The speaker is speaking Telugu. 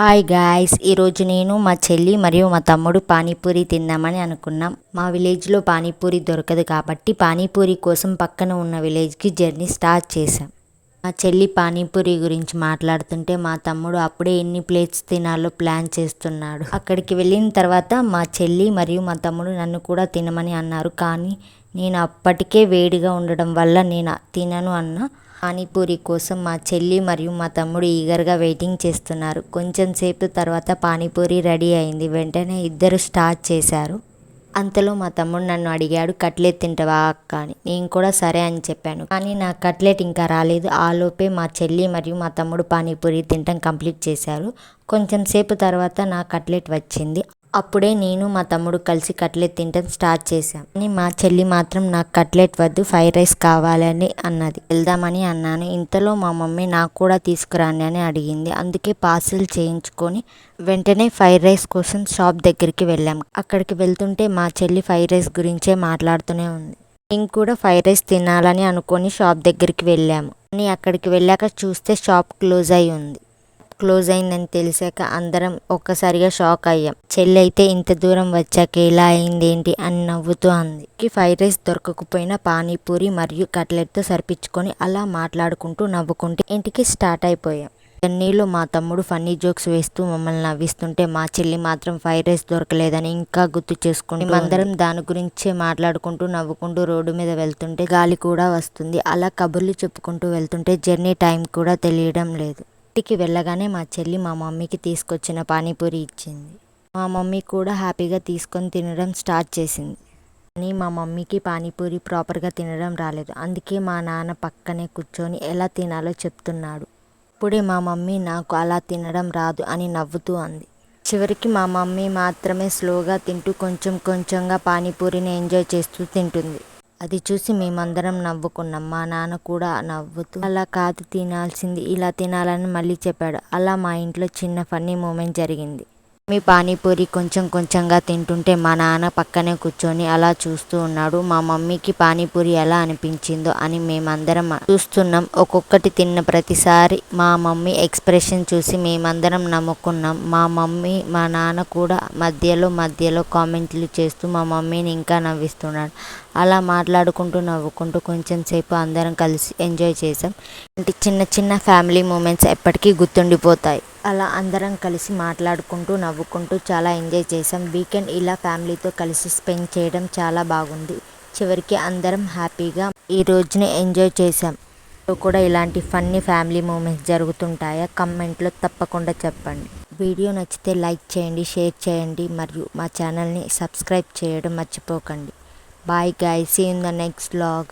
హాయ్ గాయ్స్, ఈరోజు నేను మా చెల్లి మరియు మా తమ్ముడు పానీపూరి తిందామని అనుకున్నాం. మా విలేజ్లో పానీపూరి దొరకదు కాబట్టి పానీపూరి కోసం పక్కన ఉన్న విలేజ్కి జర్నీ స్టార్ట్ చేశాం. మా చెల్లి పానీపూరి గురించి మాట్లాడుతుంటే మా తమ్ముడు అప్పుడే ఎన్ని ప్లేట్స్ తినాలో ప్లాన్ చేస్తున్నాడు. అక్కడికి వెళ్ళిన తర్వాత మా చెల్లి మరియు మా తమ్ముడు నన్ను కూడా తినమని అన్నారు. కానీ నేను అప్పటికే వేడిగా ఉండడం వల్ల నేను తినను అన్నా. పానీపూరి కోసం మా చెల్లి మరియు మా తమ్ముడు ఈగర్గా వెయిటింగ్ చేస్తున్నారు. కొంచెం సేపు తర్వాత పానీపూరి రెడీ అయింది. వెంటనే ఇద్దరు స్టార్ట్ చేశారు. అంతలో మా తమ్ముడు నన్ను అడిగాడు, కట్లెట్ తింటావా అక్క అని. నేను కూడా సరే అని చెప్పాను. కానీ నా కట్లెట్ ఇంకా రాలేదు. ఆలోపే మా చెల్లి మరియు మా తమ్ముడు పానీపూరి తినటం కంప్లీట్ చేశారు. కొంచెం సేపు తర్వాత నా కట్లెట్ వచ్చింది. అప్పుడే నేను మా తమ్ముడు కలిసి కట్లెట్ తినటం స్టార్ట్ చేశాం. కానీ మా చెల్లి మాత్రం నాకు కట్లెట్ వద్దు, ఫ్రైడ్ రైస్ కావాలని అన్నది. వెళ్దామని అన్నాను. ఇంతలో మా మమ్మీ నాకు కూడా తీసుకురాండి అని అడిగింది. అందుకే పార్సిల్ చేయించుకొని వెంటనే ఫ్రైడ్ రైస్ కోసం షాప్ దగ్గరికి వెళ్ళాం. అక్కడికి వెళ్తుంటే మా చెల్లి ఫ్రైడ్ రైస్ గురించే మాట్లాడుతూనే ఉంది. మేము కూడా ఫ్రైడ్ రైస్ తినాలని అనుకొని షాప్ దగ్గరికి వెళ్ళాము. కానీ అక్కడికి వెళ్ళాక చూస్తే షాప్ క్లోజ్ అయి ఉంది. క్లోజ్ అయిందని తెలిసాక అందరం ఒక్కసారిగా షాక్ అయ్యాం. చెల్లి అయితే ఇంత దూరం వచ్చాక ఇలా అయింది ఏంటి అని నవ్వుతూ అంది. ఫ్రైడ్ రైస్ దొరకకపోయినా పానీపూరి మరియు కట్లెట్తో సరిపించుకొని అలా మాట్లాడుకుంటూ నవ్వుకుంటూ ఇంటికి స్టార్ట్ అయిపోయాం. జర్నీలో మా తమ్ముడు ఫన్నీ జోక్స్ వేస్తూ మమ్మల్ని నవ్విస్తుంటే మా చెల్లి మాత్రం ఫ్రైడ్ రైస్ దొరకలేదని ఇంకా గుర్తు చేసుకుంటూ మేమందరం దాని గురించే మాట్లాడుకుంటూ నవ్వుకుంటూ రోడ్డు మీద వెళ్తుంటే గాలి కూడా వస్తుంది. అలా కబుర్లు చెప్పుకుంటూ వెళ్తుంటే జర్నీ టైం కూడా తెలియడం లేదు. ఇంటికి వెళ్ళగానే మా చెల్లి మా మమ్మీకి తీసుకొచ్చిన పానీపూరి ఇచ్చింది. మా మమ్మీ కూడా హ్యాపీగా తీసుకొని తినడం స్టార్ట్ చేసింది. కానీ మా మమ్మీకి పానీపూరి ప్రాపర్గా తినడం రాలేదు. అందుకే మా నాన్న పక్కనే కూర్చొని ఎలా తినాలో చెప్తున్నాడు. అప్పుడే మా మమ్మీ నాకు అలా తినడం రాదు అని నవ్వుతూ అంది. చివరికి మా మమ్మీ మాత్రమే స్లోగా తింటూ కొంచెం కొంచెంగా పానీపూరిని ఎంజాయ్ చేస్తూ తింటుంది. అది చూసి మేమందరం నవ్వుకున్నాం. మా నాన్న కూడా నవ్వుతూ అలా కాదు తినాల్సింది, ఇలా తినాలని మళ్ళీ చెప్పాడు. అలా మా ఇంట్లో చిన్న ఫన్నీ మూమెంట్ జరిగింది. మీ పానీపూరి కొంచెం కొంచెంగా తింటుంటే మా నాన్న పక్కనే కూర్చొని అలా చూస్తూ ఉన్నాడు. మా మమ్మీకి పానీపూరి ఎలా అనిపించిందో అని మేమందరం చూస్తున్నాం. ఒక్కొక్కటి తిన్న ప్రతిసారి మా మమ్మీ ఎక్స్ప్రెషన్ చూసి మేమందరం నవ్వుకున్నాం. మా మమ్మీ మా నాన్న కూడా మధ్యలో కామెంట్లు చేస్తూ మా మమ్మీని ఇంకా నవ్విస్తున్నాడు. అలా మాట్లాడుకుంటూ నవ్వుకుంటూ కొంచెం సేపు అందరం కలిసి ఎంజాయ్ చేసాం. అంటే చిన్న చిన్న ఫ్యామిలీ మూమెంట్స్ ఎప్పటికీ గుర్తుండిపోతాయి. అలా అందరం కలిసి మాట్లాడుకుంటూ నవ్వుకుంటూ చాలా ఎంజాయ్ చేసాం. వీకెండ్ ఇలా ఫ్యామిలీతో కలిసి స్పెండ్ చేయడం చాలా బాగుంది. చివరికి అందరం హ్యాపీగా ఈ రోజుని ఎంజాయ్ చేసాం. కూడా ఇలాంటి ఫన్నీ ఫ్యామిలీ మూమెంట్స్ జరుగుతుంటాయా? కమెంట్లో తప్పకుండా చెప్పండి. వీడియో నచ్చితే లైక్ చేయండి, షేర్ చేయండి మరియు మా ఛానల్ని సబ్స్క్రైబ్ చేయడం మర్చిపోకండి. Bye guys, see you in the next vlog.